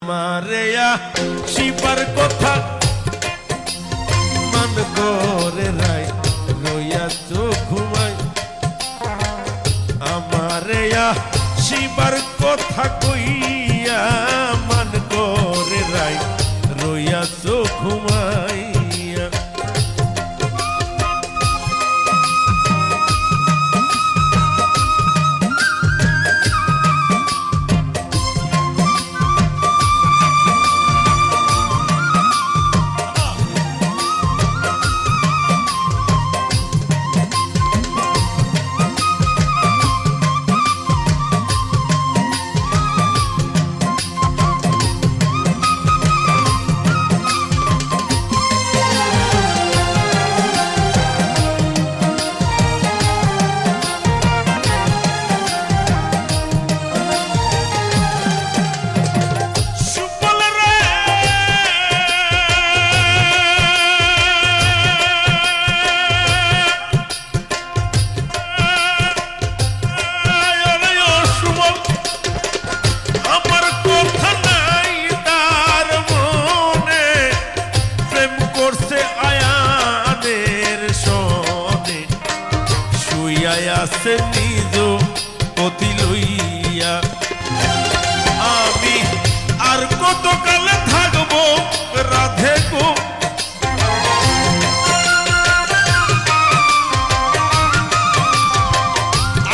মারেয়া শিবার কথা মান করে রাই রইয়া চোখ ঘুমাই আমারেয়া শিবার কথা কইয়া মান করে রাই রইয়া চোখ ঘুমাইয়া আছে নিজ পতি লইয়া আমি আর কত কালে থাকবো রাধে গো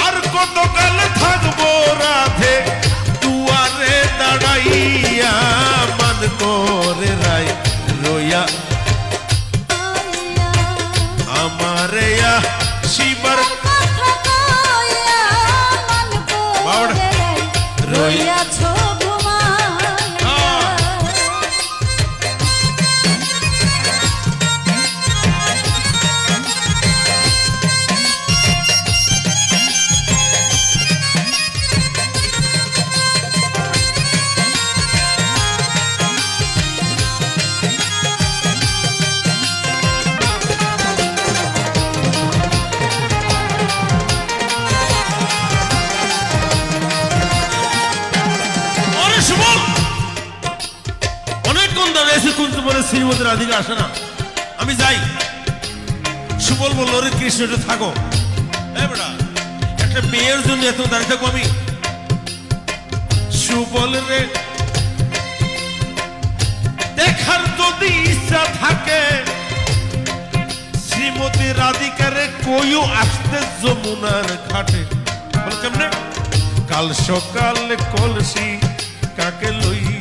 আর কত কালে থাকবো রাধে দুয়ারে দাঁড়াইয়া মান করে রাই রইয়া আমারে শিবার শ্রীমতী রাধিকা আসে না আমি যাই সুবল বলল রে কৃষ্ণ একটু থাকো বেটা একটা মেয়ের জন্য এত দাঁড়িয়ে থাকবো আমি সুবল রে দেখার যদি ইচ্ছা থাকে শ্রীমতী রাধিকারে কইও আসতে যমুনার ঘাটে বল কেমনে কাল সকালে কলসি কাকে লই